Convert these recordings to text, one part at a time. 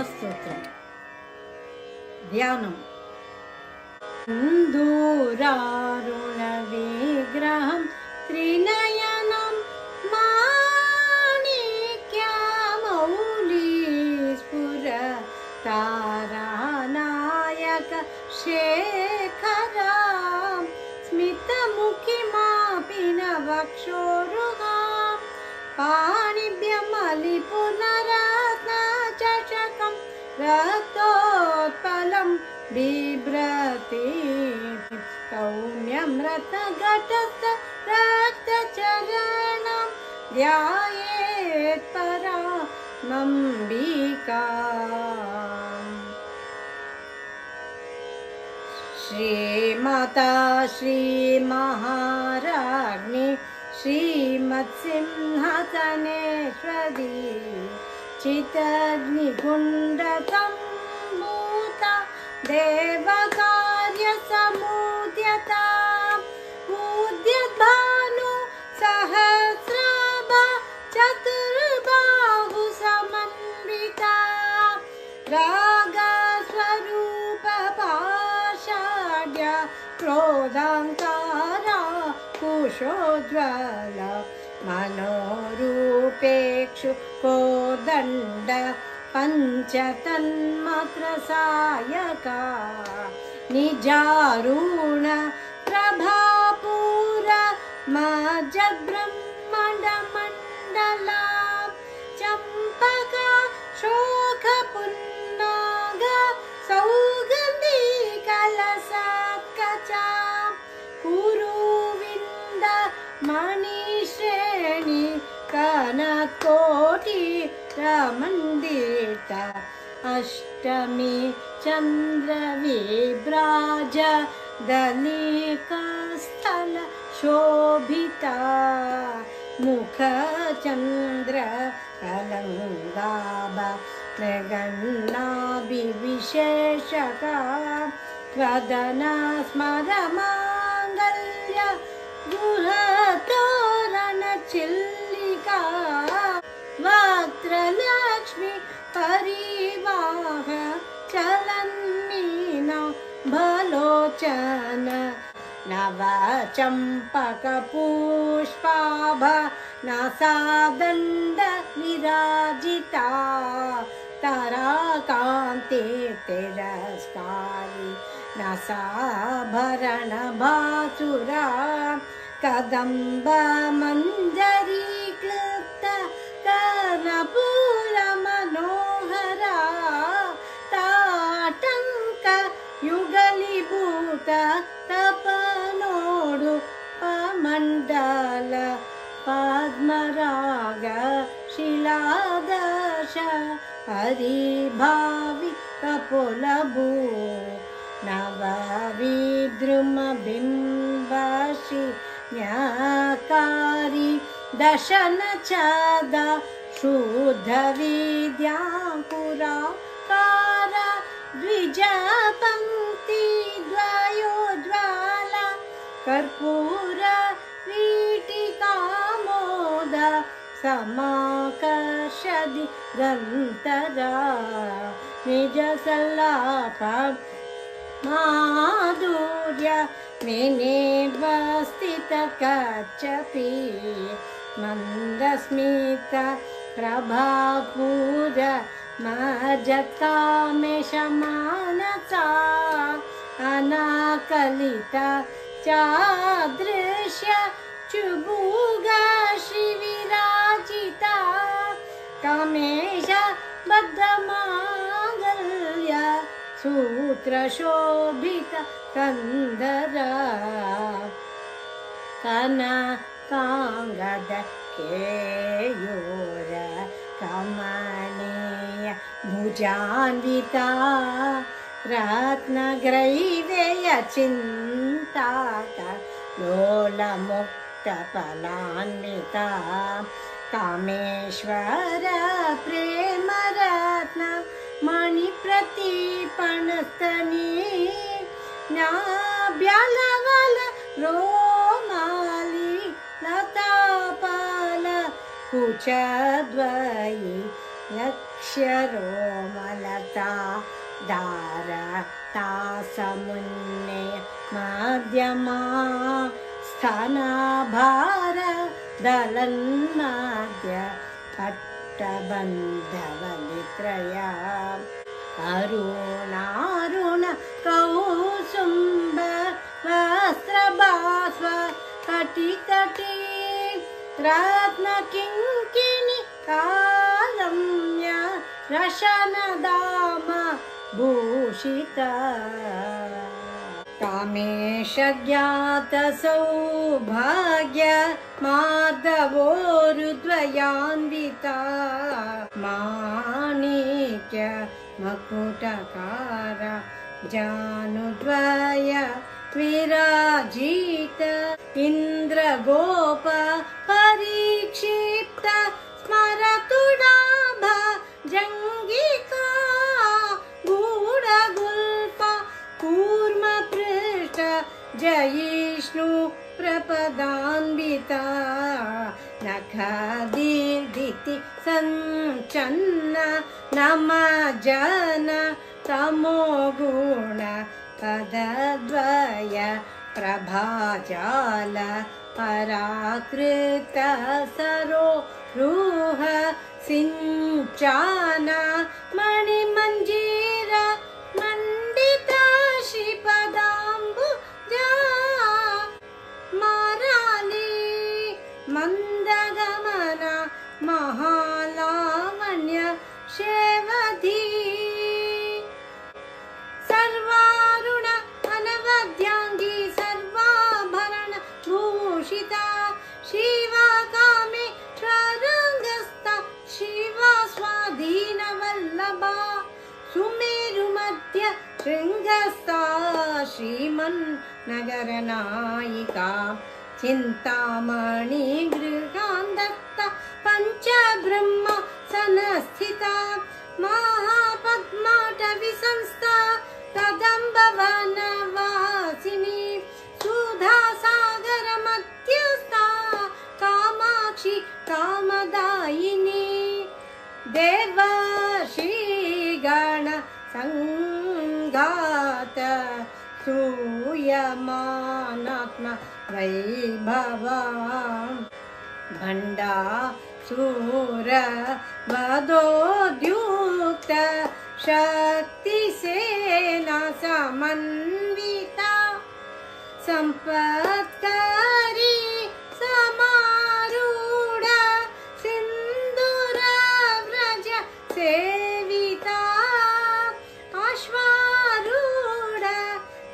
स्तोत्रम् ध्यानम् सिन्दूरारुणविग्रहं त्रिनयनं माणिक्यमौलिस्फुरतारानायक शेखरां स्मितमुखिमापि न वक्षोरुहां पाणिभ्यमलिपुनरत्नचषकं रक्तोत्पलं बिभ्रति सौम्यमृतघटस्थ रक्तचरणं ध्यायेत् परामम्बिकाम्। श्रीमाता श्रीमहाराज्ञी श्रीमत्सिंहसनेश्वरी चितग्निकुण्डसम्भूता देवकार्यसमुद्यता उद्यद्भानु सहस्राभा चतुर्बाहु समन्विता रागस्वरूप पाषाढ्य क्रोधाङ्कारा कुशोज्ज्वल मनोरूपेक्षु कोदण्ड पंचतन्मात्र सायका निजारुण प्रभापूर मज्जब्रह्मण्डमण्डला चम्पका शोकपुन्नाग सौगन्धी कलशकचा कुरुविन्द मणिश्रेणी कनकोटि रमण्डिता अष्टमी चन्द्रविभ्राज दलिकास्थल शोभिता मुखचन्द्र कलङ्गाभ मृगन्नाभिविशेषका वदना स्मरमाङ्गल्य गृहतोरणचिल्लिका वक्त्रलक्ष्मी परिवाह चलन्मीना भलोचन नवचम्पकपुष्पाभ नासादण्ड विराजिता ताराकान्ते तिरस्कारी नासाभरण भासुरा कदम्ब मञ्जरी क्लृप्त कर्णपूर मनोहरा ताटङ्क युगलीभूत तपनोडु पमण्डल पद्मराग शिलादश हरिभावि कपोलभू नवविद्रुमबिम्बश्री न्याकारी दशन छद शुद्ध विद्याङ्कुराकार द्विजपङ्क्ति द्वयोज्ज्वल कर्पूर वीटिकामोद समाकर्षदि गन्तरा निजसल्लाप माधुर्य मेनेद्वस्थित कच्छपि मन्दस्मित प्रभापूर मज्जत्कामेशमानसा अनाकलिता चादृश्य चुबुग श्रीविराजिता कामेश बद्धमाङ्गल्य सूत्रशोभित कंदरा कनकाङ्गद केयूर कमनीय भुजान्विता रत्नग्रैवेय चिन्ताक लोलमुक्तफलान्विता कामेश्वर प्रेमरत्न मणिप्रतीपणस्तनी नाभ्यलवल रोमाली लतापाल कुचद्वयी लक्ष्यरोमल ता दार तासमुन्ने मध्यमा स्थानाभार दलन्नाद्य पट्टबन्धवलित्रया अरुणारुण कौसुम्ब वस्त्रभास्व कटिकटी रत्नकिङ्किणी कालम्य रशनदाम भूषिता कामेशज्ञात सौभाग्य माधवोरुद्वयान्विता माणिक्य मकुटकार जानुद्वय विराजित इन्द्रगोप परिक्षिप्त स्मरतुडाभ जङ्गिका गूढगुल्प कूर्मपृष्ठ जयिष्णु प्रपदान्विता नखदीर्घिति सञ्चन्न नमजन तमोगुण पदद्वय प्रभाजाल पराकृत सरोरुह सिञ्चान मणिमञ्जीर मण्डित श्रीपदाम्बुजा माराली मन्दगमन महालावण्य शेवधी सर्वारुण अनवद्यांगी सर्वाभरण भूषिता शिवकामेश्वरङ्गस्था शिवा स्वाधीनवल्लभा सुमेरुमध्य शृङ्गस्था श्रीमन्नगरनायिका चिन्तामणि गृहान्दत्ता पञ्चब्रह्म संस्थिता महापद्माटवी संस्था कदम्बवनवासिनी सुधासागर मध्यस्था कामाक्षी कामदायिनी देवर्षिगण संघात सूयमानात्म वैभवा भण्डासुर वधोद्युक्त शक्तिसेना समन्विता सम्पत्करी समारूढ सिन्दूर व्रज सेविता अश्वारूढ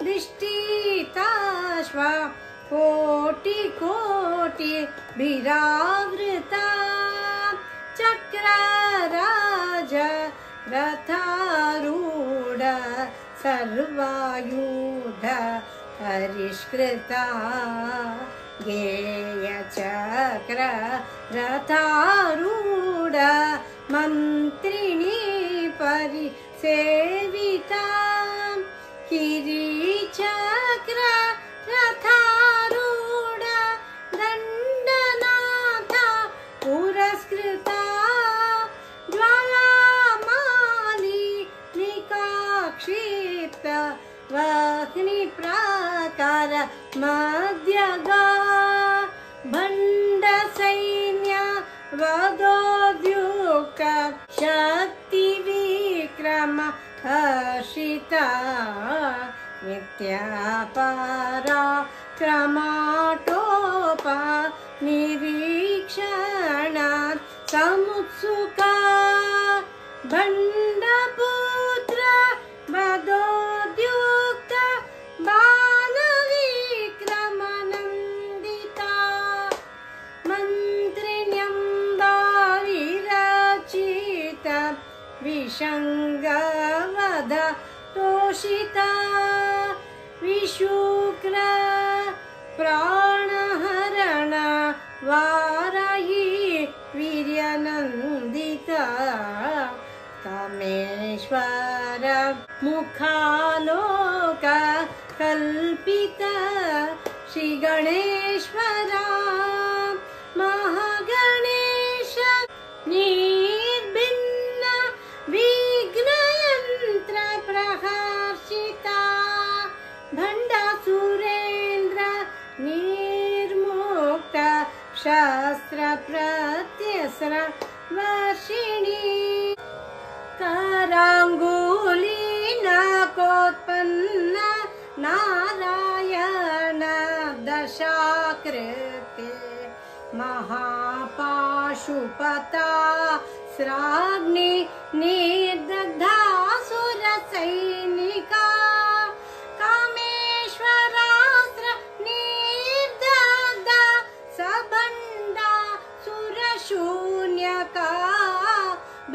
दृष्टिताश्व कोटि कोटि विरावृता चक्रराज रथारूढ सर्वायुध परिष्कृता गेयचक्र रथारूढ मन्त्रिणी परिसेविता किरीचक्र रथारूढ दण्डनाथ पुरस्कृता ज्वालामाली निकाक्षिप्त वह्निप्राकार मध्यगा भण्डसैन्य वधोद्युक्त शक्तिविक्रम हर्षिता नित्यापराक्रमाटोप निरीक्षण समुत्सुका भण्डपुत्र वधोद्युक्त बालविक्रमनन्दिता मन्त्रिण्यम्बा विरचित विशङ्गवध तोषिता विशुक्र प्राणहरण वाराही वीर्यनन्दिता कामेश्वर मुखालोक कल्पित श्रीगणेश्वरा महागणेश निर्भिन्न विघ्नयन् शस्त्र प्रत्यस्र वर्षिणी करांगुली नकोत्पन्न नारायण दशाकृते महापाशुपता स्राग्नि निर्दग्धासुर सैनिका कामेश्वरास्त्र निर्दग्ध सबंडा सुरशून्यका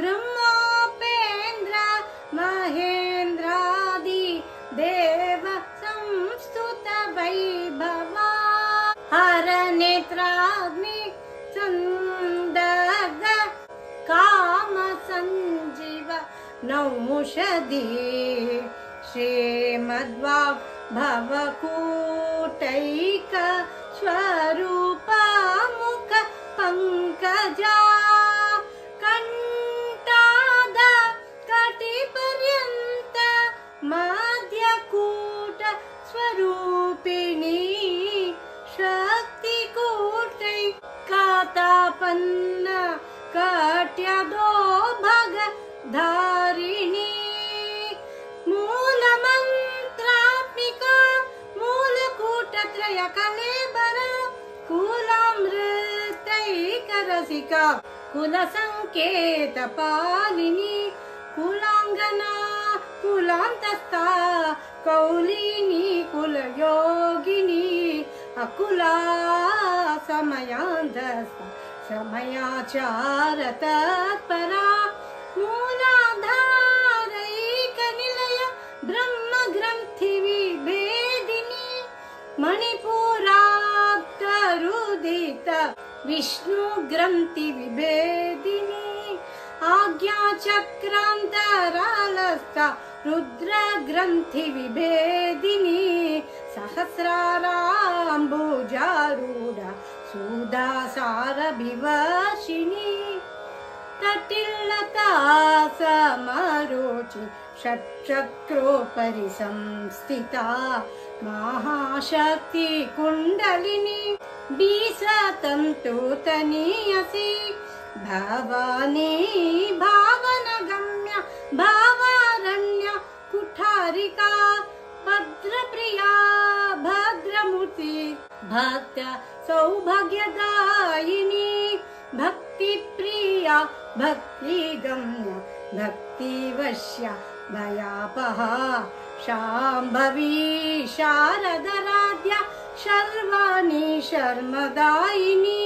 ब्रह्मोपेन्द्र महेन्द्रादि देव संस्तुत वैभवा हर नेत्राग्नि संदग्ध काम संजीव नौषधि श्रीमद्वा भवकूटैक स्वरूप मुख पंकजा कंठाद कटिपर्यंत मध्यकूट स्वरूपिणी शक्तिकूटैकातापन्न कट्यदो भग धारिणी मूलमन्त्रात्मिका मूलकूटत्रय कलेबर कुलामृतैकरसिका कुलसंकेत पालिनी कुलांगना कुलांतस्था कौलिनी कुलयोगिनी अकुला समयांधस्था समयाचार तत्परा मूलाधारैक निलय ब्रह्म ग्रंथि विभेदिनी मणिपुराप्तरुदित विष्णु ग्रंथि विभेदिनी आज्ञा चक्रांतरालस्थ रुद्र ग्रंथि विभेदिनी सहस्राराम्बुजारूढ सुधासार विवर्षिणी तटिल्लता समरोचि षट्चक्रोपरि संस्थिता महाशक्ति कुण्डलिनी बीसतन्तुतनीयसी भवानी भावनगम्य भावारण्य कुठारिका भद्रप्रिया भद्रमूर्ति भक्त सौभाग्यदायिनी भक्तिप्रिया भक्तिगम्य भक्तिवश्य भयापहा शाम्भवी शारदराध्य शर्वाणी शर्मदायिनी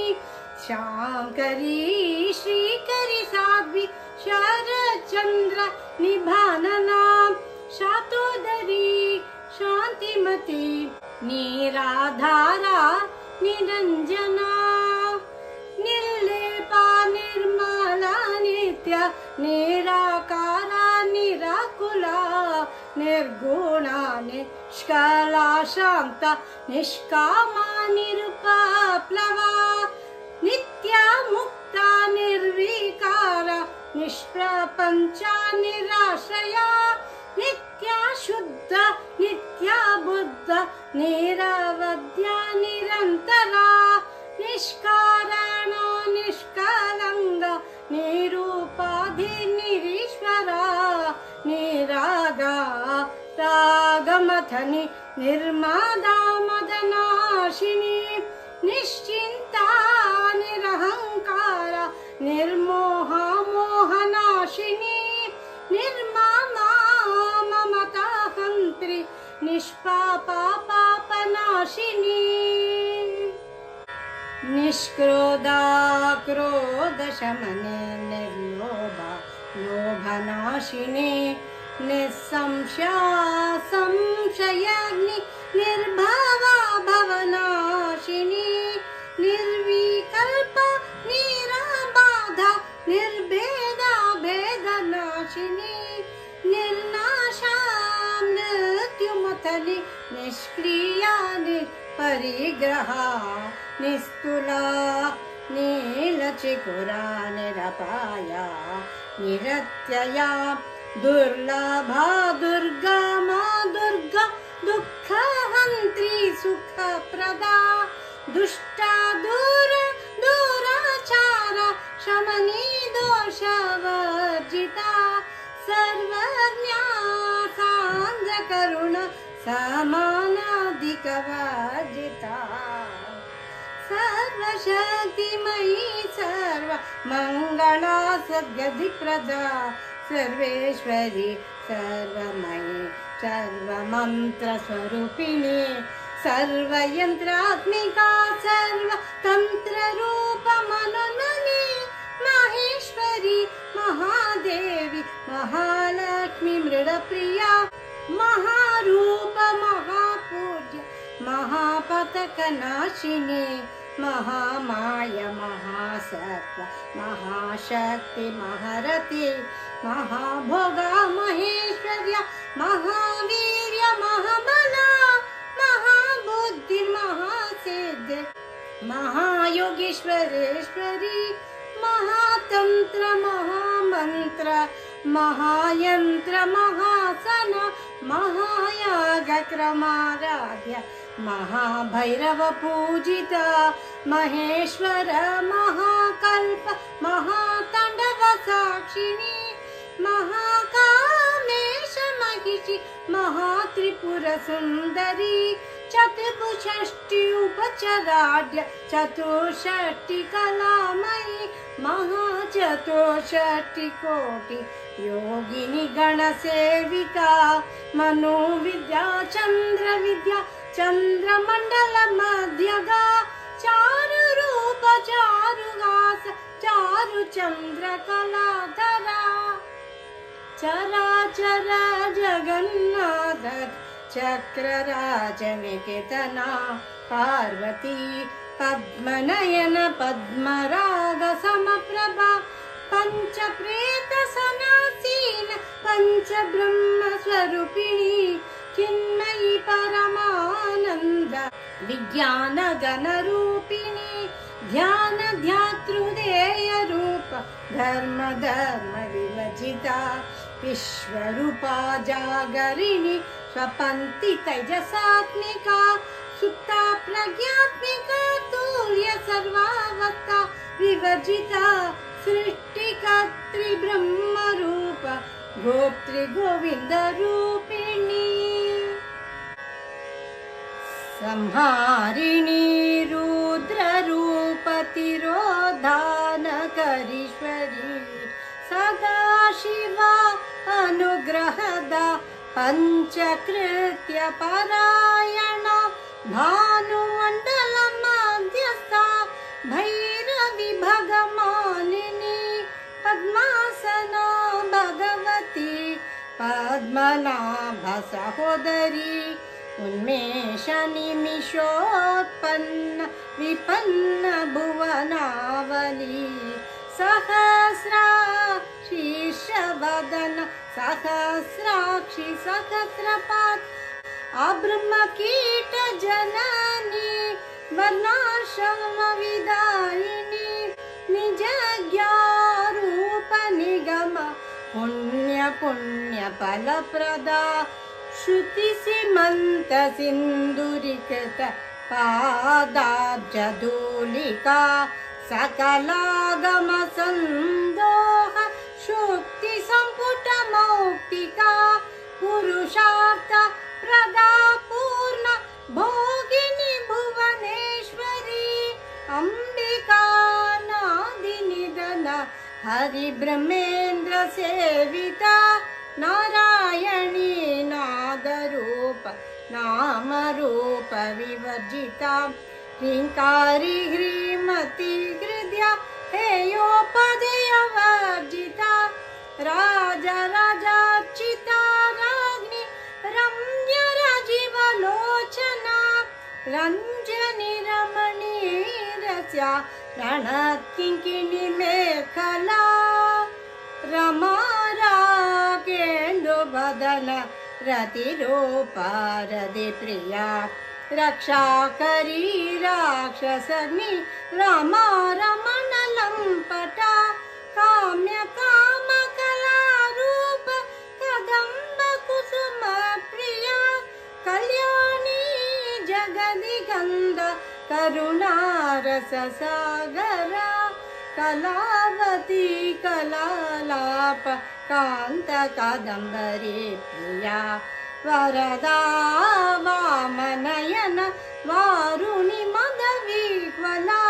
शांकरी श्रीकरी साध्वी शरचंद्र निभानना शातोदरी शांतिमती निराधारा निरंजना निर्लेपा निर्मला नित्य निराकारा निराकुला निर्गुणा निष्कला शांत निष्कामा निरुपप्लवा नित्या मुक्ता निर्विकारा निष्प्रपंचा निराश्रया नित्या शुद्ध नित्या बुद्ध निरवध्या निरंतरा निष्कारण निष्कलंग निरूपाधि निरीश्वरा निरागा रागमथनि निर्मादा मदनाशिनी निश्चिंता निरहंकारा निर्मोहा मोहनाशिनी निर्मामा ममता हंत्री निष्पापा पापनाशिनी निष्क्रोधा क्रोधशमने निर्लोभा लोभनाशिनी निस्संशया संशयाग्नि निर्भवा भवनाशिनी निर्विकल्प निराबाधा निर्भेदा भेदनाशिनी निर्नाशा मृत्युमथनि निष्क्रिया निपरिग्रहा निस्तुला नीलचिकुरा निरपाया निरत्यया दुर्लभा दुर्गा मा दुर्गा दुःखहन्त्री सुखप्रदा दुष्टा दूर शमनी दोषवर्जिता सर्वज्ञा सान्द्र करुण समानाधिकवर्जिता सर्वशक्तिमयी सर्व मंगला सद्गतिप्रदा सर्वेश्वरी सर्वमयी सर्वमन्त्रस्वरूपिणी सर्वयन्त्रात्मिका सर्वतन्त्ररूपमनोन्मनी माहेश्वरी महादेवी महालक्ष्मी मृडप्रिया महारूप महापूज्य महापतकनाशिनी महामाया महासत्व महाशक्ति महारति महाभोगा महेश्वर्या महावीर्य महाबला महाबुद्धि महासिद्धि महायोगेश्वरेश्वरी महातंत्र महामंत्र महायंत्र महासन महायागक्रमाराध्य महाभैरव पूजिता महेश्वर महाकल्प महातांडव साक्षिणी महाकामेश महिषी महात्रिपुर सुंदरी चतुष्षष्टि उपचराढ्य चतुष्षष्टि कलामयी महाचतुष्षष्टि कोटि योगिनी गणसेविका मनोविद्या चंद्र विद्या चंद्रमंडल मध्यगा चारु रूप चारुहास चारु चंद्र कलाधरा चराचर जगन्नाथ चक्रराजनिकेतना पार्वती पद्मनयन पद्मराग समप्रभा पंचप्रेत सनासीन पंचब्रह्म स्वरूपिणी चिन्मयी परमानंद विज्ञान गण रूपिणी ध्यान ध्यातृदेय रूप धर्म धर्म विभजिता विश्वरूपा जागरिणी स्वपन्ति तेजसात्मिका सुप्ता प्रज्ञात्मिका तुल्य सर्वावस्था विवर्जिता सृष्टिकर्त्री ब्रह्म रूप गोप्त्री गोविंद रूपिणी संहारिणी रुद्र रूप तिरोधानकरीश्वरी सदा शिवा अनुग्रहदा पंचकृत्य परायण भानुमंडल मध्यस्था भैरवी भगमालिनी पद्मासना भगवती पद्मनाभ सहोदरी उन्मेष निमिषोत्पन्न विपन्न भुवनावली सहस्रा शीर्षवदन सहस्राक्षी सहस्रपात् अब्रह्मकीट जननी वर्णाश्रम विदायिनी निजज्ञारूप निगम पुण्य पुण्य फलप्रदा श्रुति सीमंत सिंदूरिकृत पादाब्जधूलिका सकलागम संदोह शुक्ति संपुट मौक्तिका पुरुषार्थ प्रदा पूर्ण भोगिनी भुवनेश्वरी अंबिका नादिनिधन हरि ब्रह्मेन्द्र सेविता नारायणी नादरूप नामरूप विवर्जिता ह्रींकारी ह्रीमती हृदया हेयोपदेय वर्जिता राजा राजार्चिता राज्ञी रम्य राजीवलोचना रंजनी रमणी रस्या रणकिंकिणी मेखला रमा रागेन्दुवदन रतिरूपा रतिप्रिया रक्षा करी राक्षसग्नि रमा रमण लंपटा काम्य काम कलारूप कदम्ब कुसुम प्रिया कल्याणी जगदिगंध करुणा रस सागरा कलावती कलालाप कांत कादंबरी प्रिया वरदा वामनयन वारुणि मदविह्वला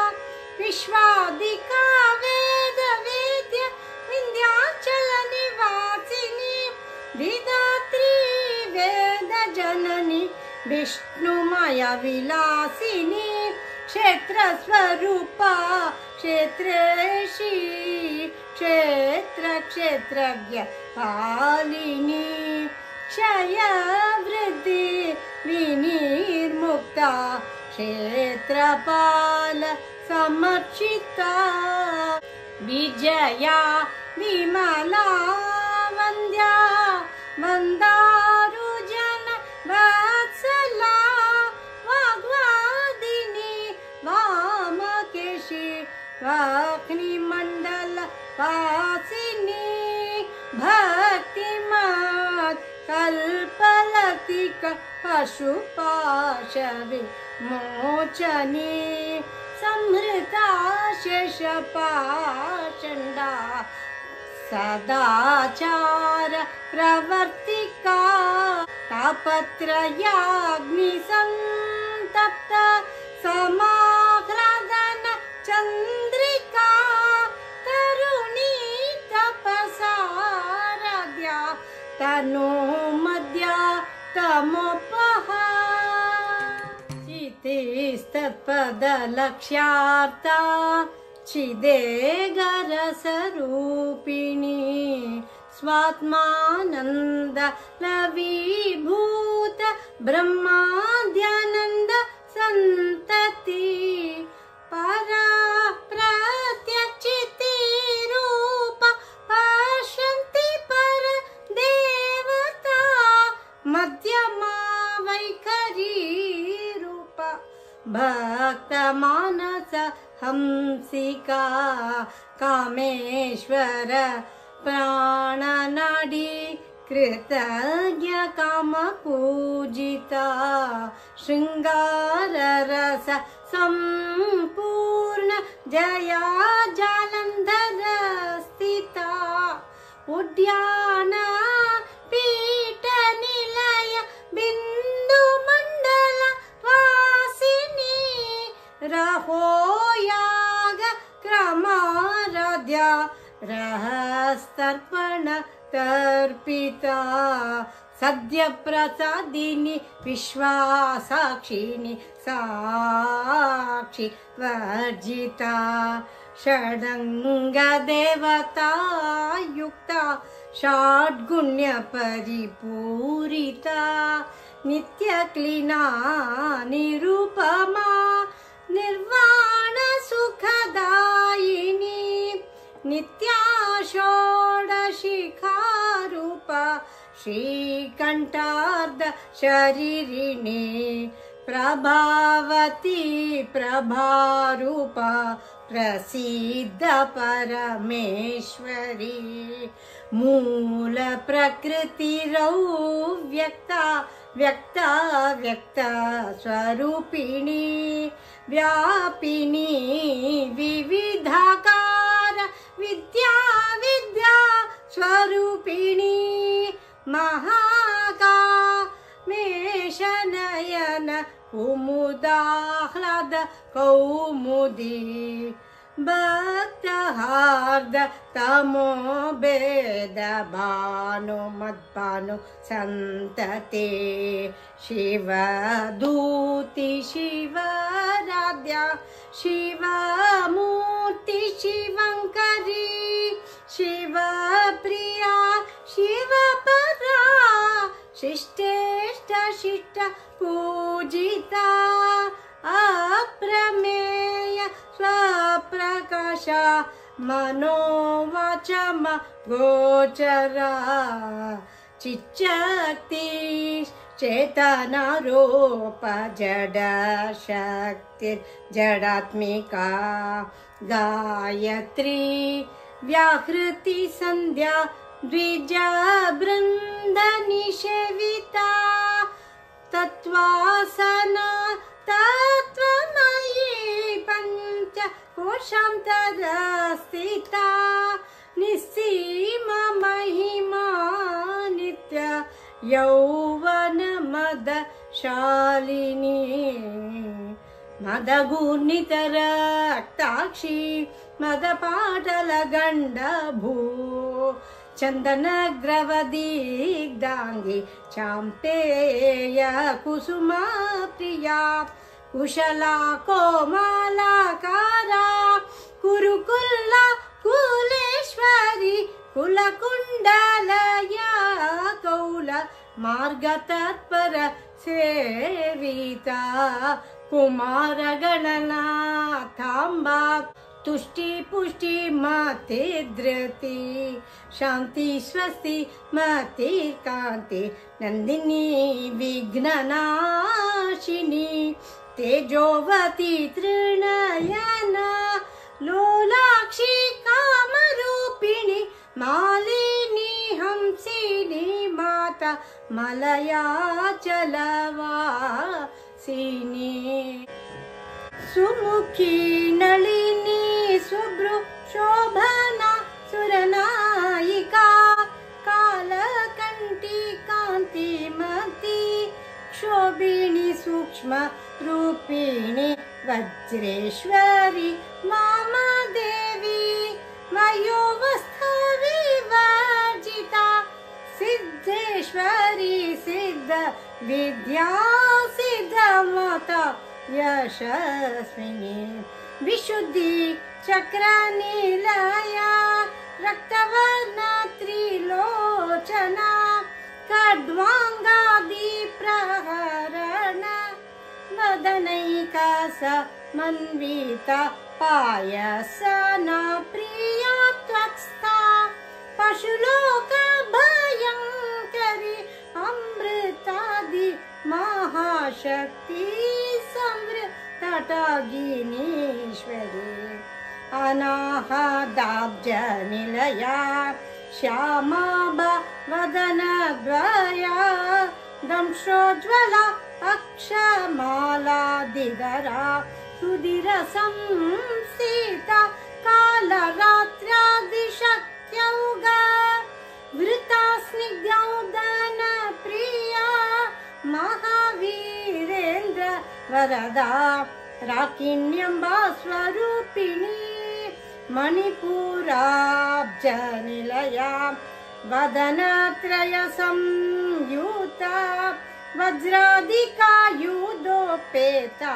विश्वादिका वेद वेद्य विंध्याचल निवासिनी विधात्री वेद जननी विष्णुमय विलासिनी क्षेत्र स्वरूपा क्षेत्रेशी क्षेत्र क्षेत्रज्ञ पालिनी क्षय वृद्धि विनिर्मुक्ता क्षेत्रपाल समर्चिता विजया विमला वन्द्या मंदारुजन वत्सला वाग्वादिनी वामकेशी वाग्निमण्डल वासिनी भक्तिमत् कल्पलतिक पशुपाशविमोचनी संहृता शेषपाषण्डा सदाचार प्रवर्तिका तापत्रयाग्निसंतप्ता समाह्लादन चन्द्रिका तरुणी तपसाराध्या तनोमध्या तमोपहा चितिस्तत्पदलक्ष्यार्था चिदेगरसरूपिणी स्वात्मानन्द लवीभूत ब्रह्माद्यानन्द सन्तति परा प्रत्यक्षिति रूप पश्यन्ति पर देवता मध्यमा वैखरी रूप भक्त मानस हंसिका कामेश्वर प्राणनाडी कृतज्ञ काम पूजिता श्रृंगार रस संपूर्ण जया जालंधर स्थिता उद्यान पीठ निलय बिंदु मंडल वासिनी रहो याग क्रमाराध्या रहस्तर्पण तर्पिता सद्य प्रसादिनी विश्वासाक्षिणी साक्षी वर्जिता षडंग देवता युक्ता षड्गुण्य परिपूरिता नित्य क्लीना निरूपमा निर्वाण सुखदायिनी नित्या षोडशिखारूपा श्रीकंठार्ध शरीरिणी प्रभावती प्रभारूपा प्रसिद्ध परमेश्वरी मूल प्रकृतिरौ व्यक्ता व्यक्ता व्यक्ता स्वरूपिणी व्यापिनी विविधाकार विद्या विद्या स्वरूपिणी महाकामेशनयन कुमुदाह्लाद कौमुदी भक्तहार्द तमो भेद भानु मद्भानु संतते शिवदूति शिवराध्या शिवमूर्ति शिवंकरी शिवप्रिया शिवपरा शिष्टेष्ट शिष्ट पूजिता अप्रमेय स्वप्रकाश मनोवाचम गोचरा चिच्चक्ति चेतना रूप जड शक्ति जडात्मिका गायत्री व्याहृति संध्या द्विज बृंद निषेविता तत्वासना तत्वमयी पंच शान्तरस्थिता निस्सीमा महिमा नित्य यौवन मदशालिनी मदगुणितरक्ताक्षी मदपाटलगण्डभू चन्दनग्रवदिग्धाङ्गी चाम्पेय कुसुमा प्रिया कुशला कोमलाकारा कुरुकुल्ला कुलेश्वरी कुलकुण्डलया कौल मार्गतत्पर सेविता कुमारगणनाथाम्बा तुष्टि पुष्टि मते धृति शांति स्वस्ति मते कांति नंदिनी विघ्ननाशिनी तेजोवती त्रिनयना लोलाक्षी कामरूपिणी मालिनी हंसिनी माता मलयाचलवासिनी सुमुखी नलिनी सुभ्रु शोभना सुरनायिका कालकंठी कांतिमती क्षोभिणी सूक्ष्म रूपिणी वज्रेश्वरी मामा देवी वयोवस्था विवर्जिता सिद्धेश्वरी सिद्ध विद्या सिद्ध माता यशस्विनी विशुद्धि चक्र निलया रक्तवर्ण त्रिलोचना खड्वांगादि प्रहरण वदनैका समन्विता पायसना प्रिया त्वक्स्था पशुलोक भयंकरी अमृतादि महाशक्ति तटागिनीश्वरी अनाहदाब्ज निलया श्यामा वदनद्वया दंशोज्ज्वला अक्षमालादिधरा सुधीर संसीता कालरात्र्यादिशक्त्यौगा वृता स्निग्धौदन प्रिया महावीरेन्द्र वरदा राकिण्यम्बा स्वरूपिणी मणिपुराब्ज निलया वदनत्रय संयुता वज्रादिकायुधोपेता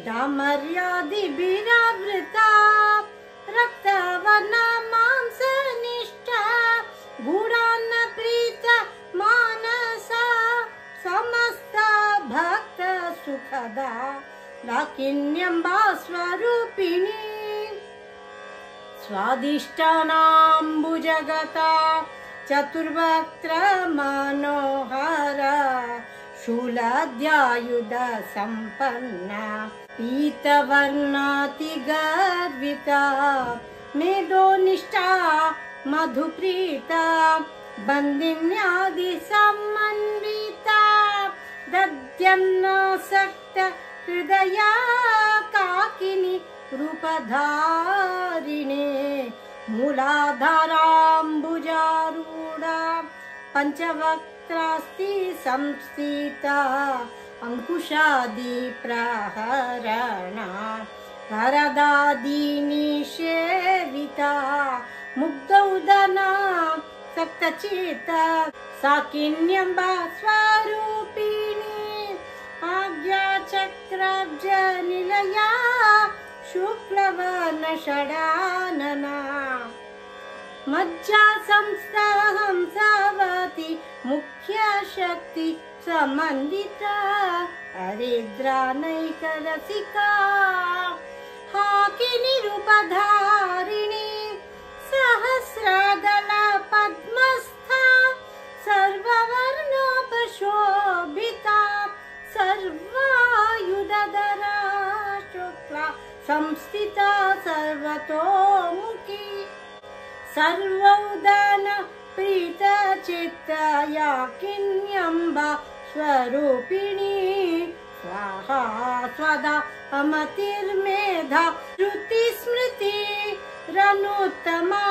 डामर्यादिभिरावृता रक्तवर्णा मांसनिष्ठा गूढान्न प्रीत मानसा समस्त भक्त सुखदा राकिण्यम्बा स्वरूपिणी स्वादिष्टानाम्बुजगता चतुर्वक्त्र मनोहर शूलाद्यायुध संपन्ना पीतवर्णातिगर्विता मेधोनिष्ठा मधुप्रीता बन्दिन्यादि समन्विता दद्यन्नासक्त हृदया काकिनी रूपधारिणे मूलाधाराम्बुजारूढा पंचवक्त्रास्ति संस्थिता अंकुशादि प्रहरणा वरदादिनिषेविता मुग्धौदना सक्तचित्ता साकिन्यम्बा स्वरूपिणी आज्ञाचक्रब्ज निलया शुक्लवर्ण षडानना मज्जा संस्था हंसावती मुख्य शक्ति समन्विता हरिद्रा नैकरसिका हाकिनी रूपधारिणी सहस्रदल पद्मस्था सर्ववर्णोपशोभिता सर्वायुधधरा शुक्ला संस्थिता सर्वतोमुखी सर्वोदन प्रीत चित्तया किन्यम्बा स्वरूपिणी स्वाहा स्वदा अमतिर्मेधा श्रुति स्मृति रनुत्तमा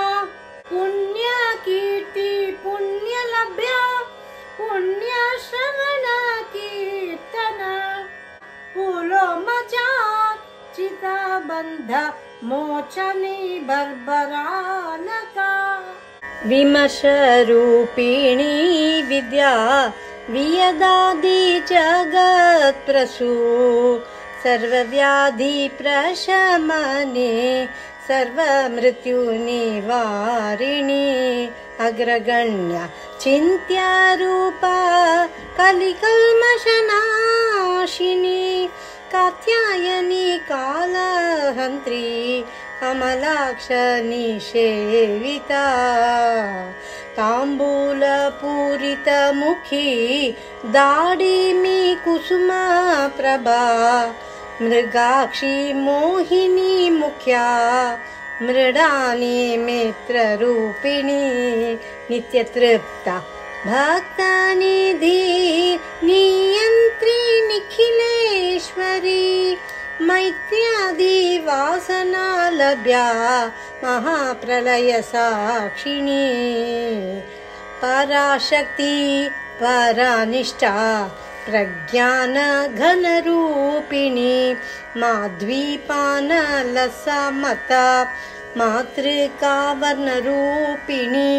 पुण्य कीर्ति पुण्य लभ्या पुण्य श्रवण कीर्तन पुलोमचार चिता बंध मोचनी बर्बरानका विमर्श रूपिणी विद्या वियदादि जगत् प्रसू सर्वव्याधि प्रशमने सर्वमृत्यु निवारिणी अग्रगण्य चिन्त्या रूपा कलिकल्मषनाशिनी कात्यायनी कालहन्त्री कमलाक्ष निषेविता ताम्बूलपूरितमुखी दाडिमी कुसुम प्रभा मृगाक्षी मोहिनी मुख्या मृडानी मित्ररूपिणी नित्यतृप्ता भक्तनिधि नियन्त्री निखिलेश्वरी मैत्र्यादि वासना लभ्या महाप्रलय साक्षिणी पराशक्ति परानिष्ठा प्रज्ञान घनरूपिणी माध्वीपानलसमता मातृका वर्णरूपिणी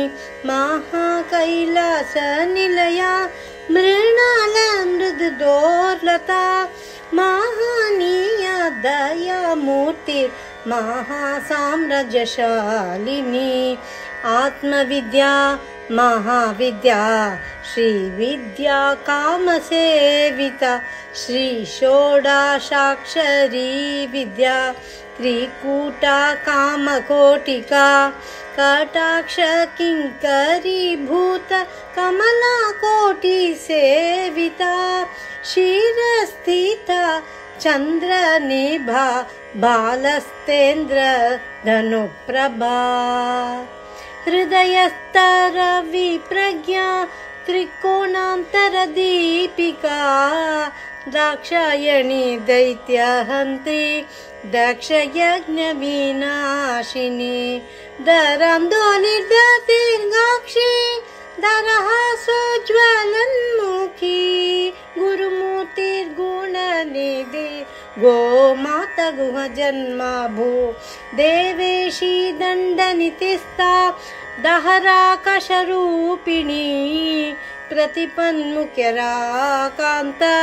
महाकैलास निलया मृणाल मृदुदोर्लता महानीया दयामूर्ति महासाम्राज्यशालिनी आत्मविद्या महाविद्या श्रीविद्या कामसेविता श्री षोडशाक्षरी विद्या त्रिकूटा कामकोटिका कटाक्ष किंकरी भूत कमला कोटि सेविता शिरस्थिता चंद्रनिभा बालस्तेन्द्र धनुप्रभा हृदयस्तर विप्रज्ञा त्रिकोणान्तरदीपिका दाक्षायणी दैत्यहन्त्री दक्षयज्ञविनाशिनी दरान्दोलिर्दीर्घाक्षी दरहासोज्ज्वलन्मुखी गुरुमूर्तिर्गुणनिधि गोमाता गुहजन्मा भू देवेशी दण्डनितिस्था दहराकाशरूपिणी प्रतिपन्मुख्यराकान्ता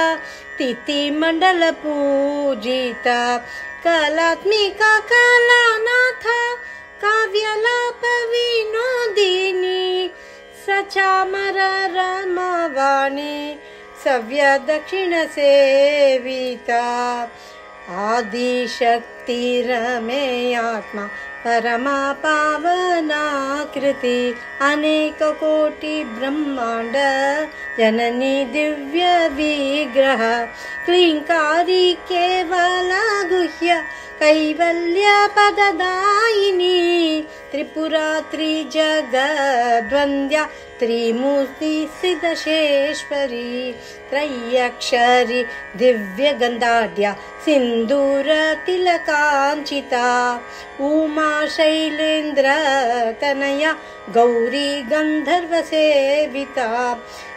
तिथिमण्डल पूजिता कलात्मिका कलानाथा काव्यलाप विनोदिनी सचामर रमवाणी सव्य दक्षिण सेविता आदिशक्तिरमे आत्मा परमा पावनाकृति अनेक कोटि ब्रह्मांड जननी दिव्य विग्रह क्लींकारी केवल गुह्य कैवल्य पददायिनी त्रिपुरा त्रिजगद्वन्द्या त्रिमूर्ति सिद्धेश्वरी त्रय्यक्षरी दिव्यगन्धाढ्या सिन्दूर तिलकाञ्चिता उमा शैलेन्द्र तनया गौरी गंधर्व सेविता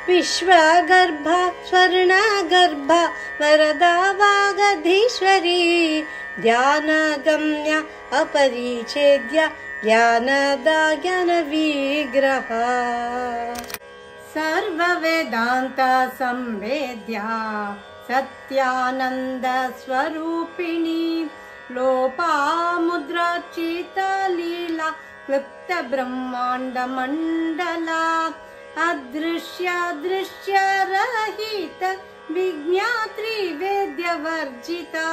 विश्वगर्भा स्वर्णगर्भा वरदा वागधीश्वरी ध्यानगम्या अपरिच्छेद्या ज्ञानदा ज्ञान विग्रह सर्ववेदान्त संवेद्या सत्यानंद स्वरूपिणी लोपामुद्रार्चित लीला क्लुप्त ब्रह्मांड मंडला अदृश्य दृश्य रहित विज्ञात्री वेद्य वर्जिता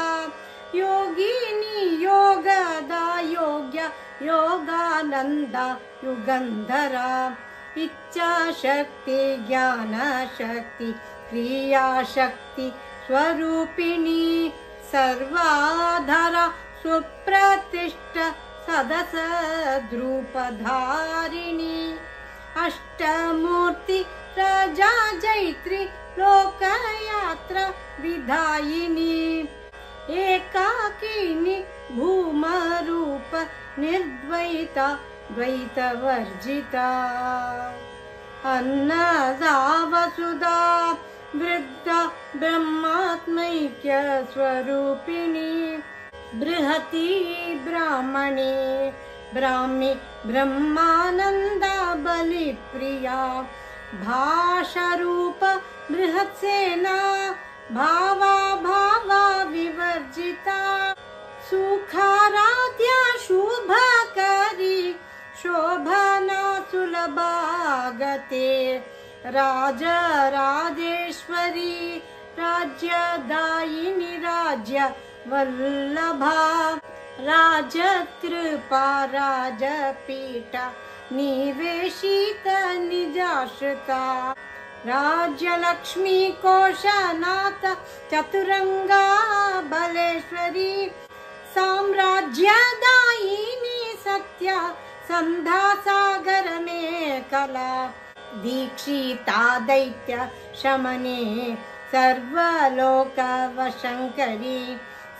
योगिनी योगदा योग्य योगानंदा युगंधरा इच्छा शक्ति ज्ञान शक्ति क्रिया शक्ति स्वरूपिणी सर्वाधारा सुप्रतिष्ठ सदस द्रुपधारिणी अष्टमूर्ति प्रजा जैत्री लोकयात्रा विधायिनी एकाकिनी भूमरूप निर्द्वैता द्वैतवर्जिता अन्नदा वसुधा वृद्धा ब्रह्मात्मैक्य स्वरूपिणी बृहती ब्राह्मणे ब्राह्मी ब्रह्मानन्दा बलिप्रिया भाषारूप बृहत्सेना भावा भावा विवर्जिता सुखाराध्या शुभकरी शोभना सुलभागते राजेश्वरी राज्यदायिनी राज्य वल्लभा राजकृपा राजपीठ निवेशित निजाश्रिता राज्यलक्ष्मी कोशनाथ चतुरंगा बलेश्वरी साम्राज्यदायिनी सत्या संधा सागर में कला दीक्षिता दैत्य शमने सर्वलोक वशंकरी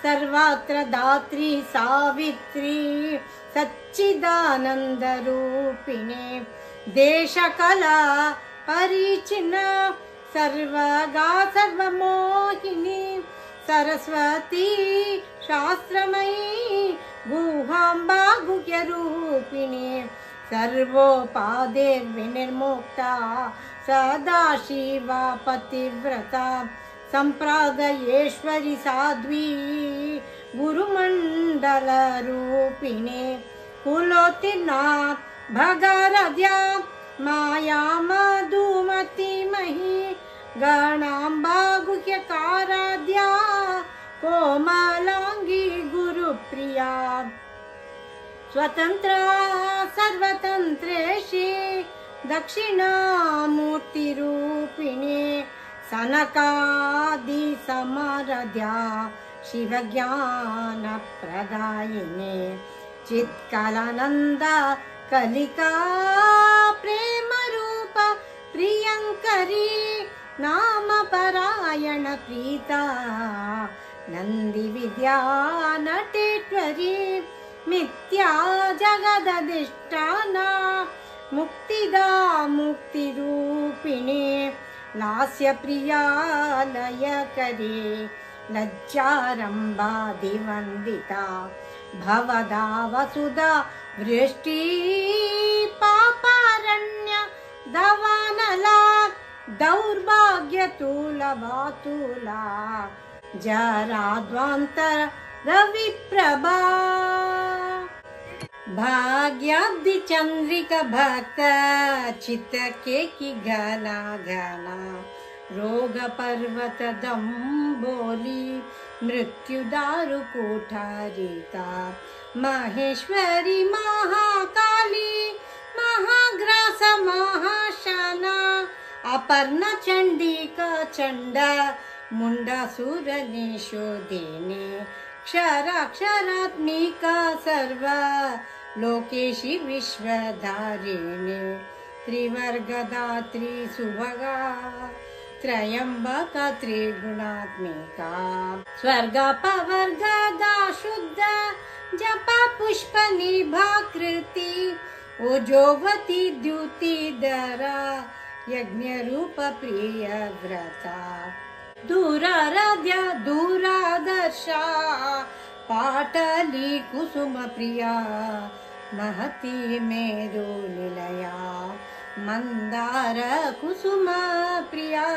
सर्वत्र दात्री सावित्री सच्चिदानंद रूपिणे देशकला परिचिन्न सर्वगा सर्वमोहिनी सरस्वती शास्त्रमयी गुहाम्बा गुह्यरूपिणी सर्वोपादे विनिर्मुक्ता सदाशिवा पतिव्रता संप्रदायेश्वरी साध्वी गुरुमंडल रूपिणे कुलोत्तीर्णा भगरद्या माया मधुमती मही गणाम्बा गुह्यकाराध्या कोमलांगी गुरुप्रिया स्वतंत्रा सर्वतंत्रेशी दक्षिणामूर्तिरूपिणे सनकादि समाराध्या शिवज्ञानप्रदायिने चित्कलानंद कलिका प्रेमरूप प्रियंकरी नामपरायण प्रीता नंदी विद्या नटेश्वरी मिथ्या जगदधिष्ठाना मुक्तिदा मुक्तिरूपिणे लास्य प्रिया लयकरी लज्जारम्भादिवन्दिता भवदा वसुधा वृष्टि पापारण्य दवानला दौर्भाग्यतुलवातुला जराद्वान्तर रविप्रभा भाग्याब्धि चंद्रिका भक्त चित्त के की घना घना रोग पर्वत दम्बोली मृत्यु दारु कोठारिका महेश्वरी महाकाली महाग्रास महाशना अपर्णा चंडिका चंडा मुंडासुर निशोदिनी क्षराक्षरात्मिका सर्व लोकेशी विश्वधारिणी त्रिवर्गदात्री सुभगा त्रयंबका त्रिगुणात्मिका स्वर्गापवर्गदा शुद्ध जपा पुष्प निभाकृति ओजोवती द्युतिधरा यज्ञ रूप प्रिय व्रता दूराराध्या दूरादर्शा पाटली कुसुम प्रिया महती मेरु निलया मंदार कुसुम प्रिया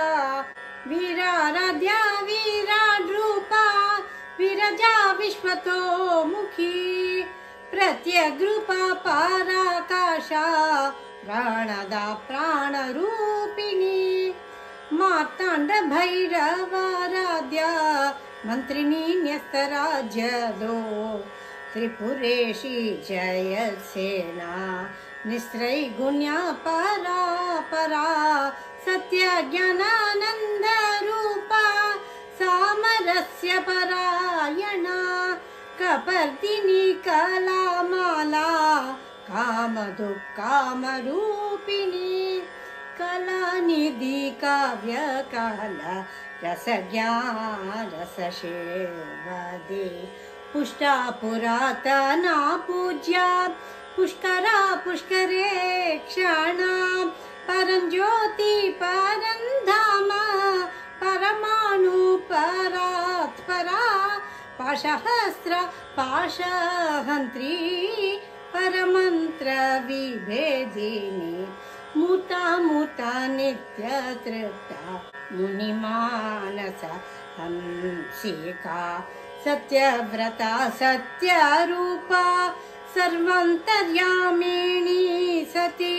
वीराराध्या विराट रूपा विरजा विश्वतो मुखी प्रत्यग्रूपा पराकाशा प्राणदा प्राण रूपिणी मार्तांड भैरवाराध्या मंत्रिणी न्यस्तराज्यदो त्रिपुरेशी जयसेना निस्त्रैगुण्या परा परा सत्य ज्ञानानंद रूपा सामरस्य परायणा कपर्दिनी कलामाला कामदुःखामरूपिणी कलानिधि काव्यकाल रसज्ञा रससेवदे पुष्टा पुरातना पूज्या पुष्करा पुष्करे क्षणा परञ्ज्योति परन्धाम परमाणु परात्परा पाशहस्त्र पाशहन्त्री परमन्त्र विभेदिनी मुता मुता नित्य तृप्ता मुनिमानस हंसिका सत्यव्रता सत्यरूपा सर्वान्तर्यामिणी सती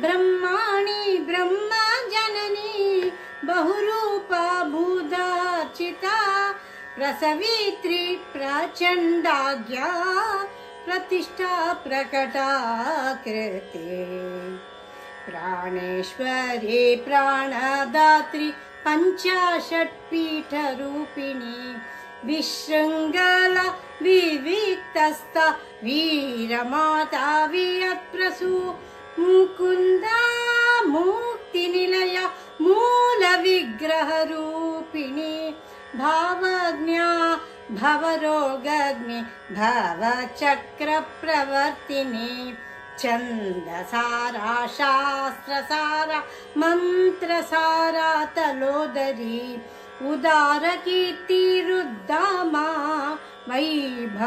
ब्रह्माणि ब्रह्मजननी बहुरूपा भूदार्चिता प्रसवित्री प्रचण्डाज्ञा प्रतिष्ठा प्रकटाकृते प्राणेश्वरी प्राणदात्री पञ्चाशत्पीठरूपिणी विशृङ्खला विविक्तस्था वीरमाता वियत्प्रसू मुकुन्दा मुक्तिनिलया मूलविग्रहरूपिणी भावज्ञा भवरोगग्नि भवचक्रप्रवर्तिनी छन्दसारा शास्त्रसारा मन्त्रसारा तलोदरी उदारकीर्तिरुद्दामा वैभवावनरूपिणी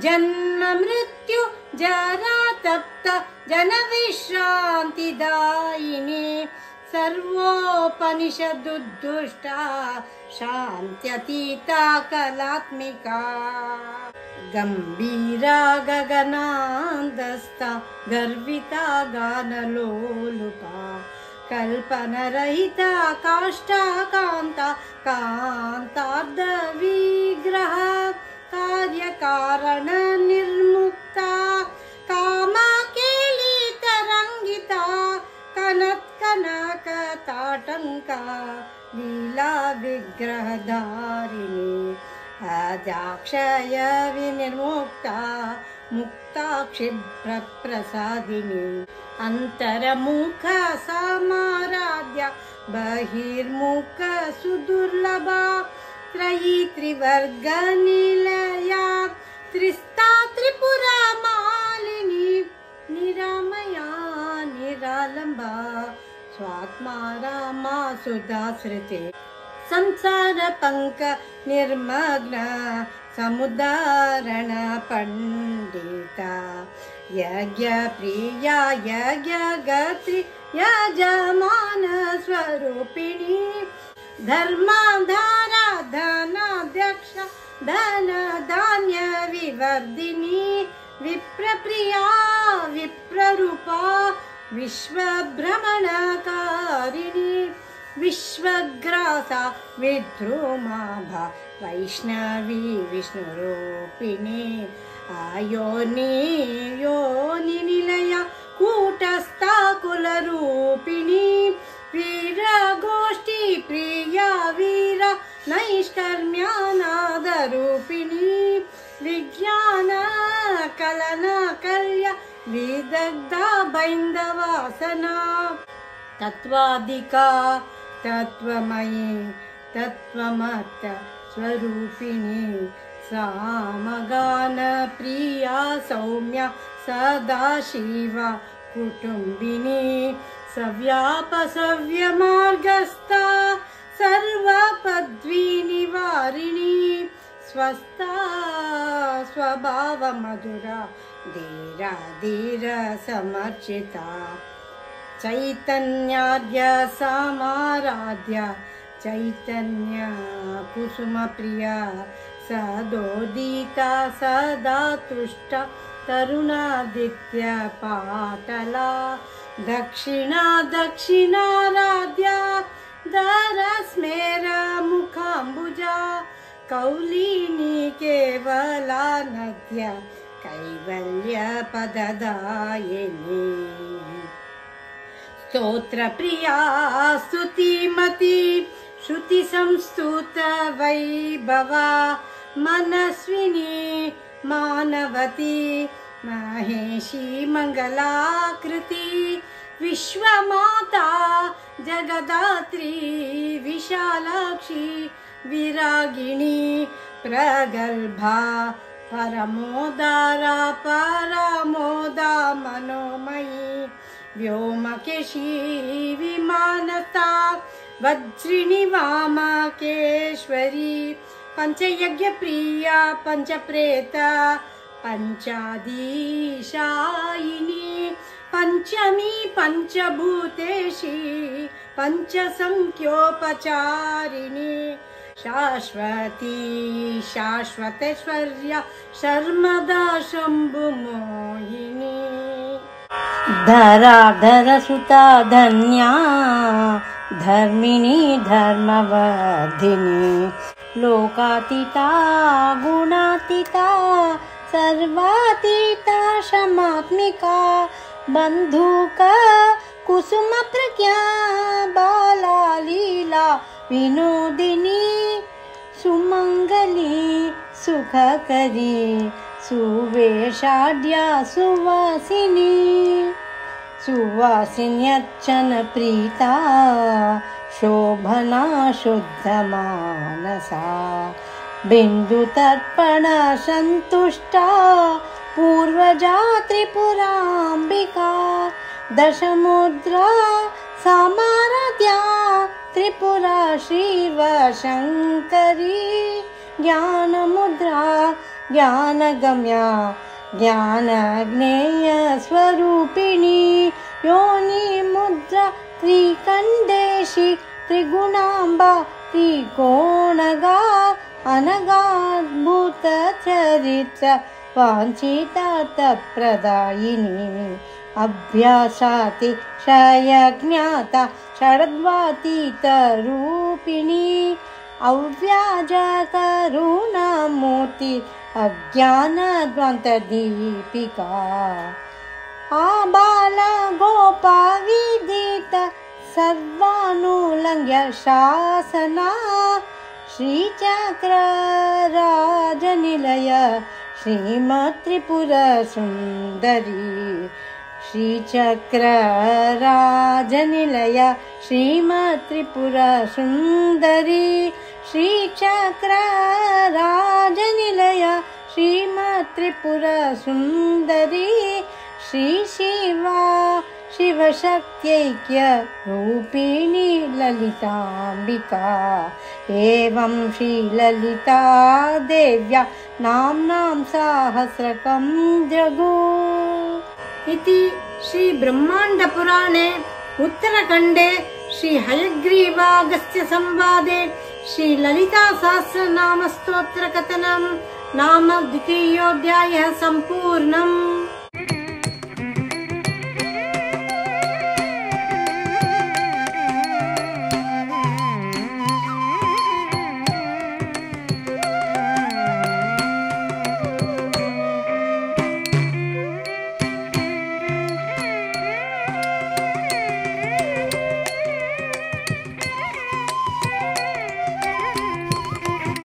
जन्म मृत्यु जरा तप्त जनविश्रान्तिदायिनी सर्वोपनिषदुद्दुष्टा शान्त्यतीता कलात्मिका गम्भीरा गगनान्दस्था गर्विता गानलोलुपा कल्पनरहिता काष्ठा कान्ता कान्तार्धविग्रह कार्यकारण निर्मुक्ता कामाकेलितरङ्गिता कनत्कनकताटङ्का लीला विग्रहधारिणी अजाक्षय विनिर्मुक्ता मुक्ता क्षिप्रप्रसादिनी अन्तर्मुख समाराध्या बहिर्मुख सुदुर्लभा त्रयी त्रिवर्गनिलया त्रिस्ता त्रिपुरा मालिनी निरामया निरालम्बा स्वात्मा रामा सुधाश्रिते संसार पंक निर्मग्न समुदारण पंडिता यज्ञ प्रिया यज्ञ गत्री यजमान स्वरूपिणी धर्माधारा धनाध्यक्ष धन धान्य विवर्धिनी विप्रप्रिया विप्ररूपा विश्वभ्रमणकारिणी विश्वग्रासा विद्रुमाभा वैष्णवी विष्णुरूपिणी आयोनि योनि निलया कूटस्था कुलरूपिणी वीरगोष्ठी प्रिया वीर नैष्कर्म्यानादरूपिणी विज्ञान कलन कल्य विदग्धा बैन्दवासना तत्वादिका तत्वमयी तत्वमत्त स्वरूपिणी सामगान प्रिया सौम्या सदाशिवा कुटुम्बिनी सव्यापसव्यमार्गस्था सर्वपद्वी निवारिणी स्वस्था स्वभाव मधुरा धीरा धीर समर्चिता चैतन्याद्य समाराध्य चैतन्य कुसुम प्रिया सदोदिता सदा तुष्टा तरुणादित्य पाटला दक्षिणा दक्षिणाराध्या दरस्मेर मुखाम्बुजा कौलिनी केवला नद्य कैवल्य पददायिनी स्तोत्र प्रिया स्तुतिमती श्रुति संस्तुत वैभवा मनस्विनी मानवती महेशी मंगलाकृति विश्वमाता जगदात्री विशालाक्षी विरागिणी प्रगल्भा परमोदारा परमोदा मनोमयी व्योमकेशी विमानता वज्रिणी वामकेश्वरी पंचयज्ञ प्रिया पंचप्रेता पंचाधीशायिनी पंचमी पंचभूतेशी पंचसंख्योपचारिणी शाश्वती शाश्वतेश्वर्या शर्मदा शंभुमोहिनी धराधर सुता धन्या धर्मिणी धर्मवर्धिनी लोकातीता गुणातीता सर्वातीता क्षमात्मिका बंधुका कुसुम प्रज्ञा बाला लीला विनोदिनी सुमंगली सुखकरी सुवेशाढ्या सुवासिनी सुवासिन्यर्चन प्रीता शोभना शुद्धमानसा बिन्दुतर्पण सन्तुष्टा पूर्वजा त्रिपुराम्बिका दशमुद्रा समाराध्या त्रिपुरा श्रीवशङ्करी ज्ञानमुद्रा ज्ञानगम्या ज्ञानज्ञेय स्वरूपिणी योनि मुद्रा त्रिकण्डेशी त्रिगुणाम्बा त्रिकोणगा अनगाद्भुत चरित्र वाञ्छितार्थप्रदायिनी अभ्यासाति क्षयज्ञाता षड्वातीतरूपिणी अव्याजकरुणामूर्ति अज्ञानद्वन्द्वदीपिका आबाला गोपाविदित सर्वानुलङ्घ्य शासना श्रीचक्रराजनिलय श्रीमत्त्रिपुरसुन्दरी श्रीचक्रराजनिलय श्रीमत्त्रिपुरसुन्दरी श्रीचक्रराजनिलय श्रीमत्त्रिपुरसुन्दरी श्री शिवा शिवशक्त्यैक्य रूपिणी ललिताम्बिका एवं श्रीललिता देव्या नाम्नां सहस्रकं जगु इति श्री ब्रह्मांड पुराणे उत्तरखंडे श्री हयग्रीवागस्त्य संवादे श्री ललिता सहस्रनाम स्तोत्र कथनं नाम द्वितीयोऽध्यायः सम्पूर्णम्।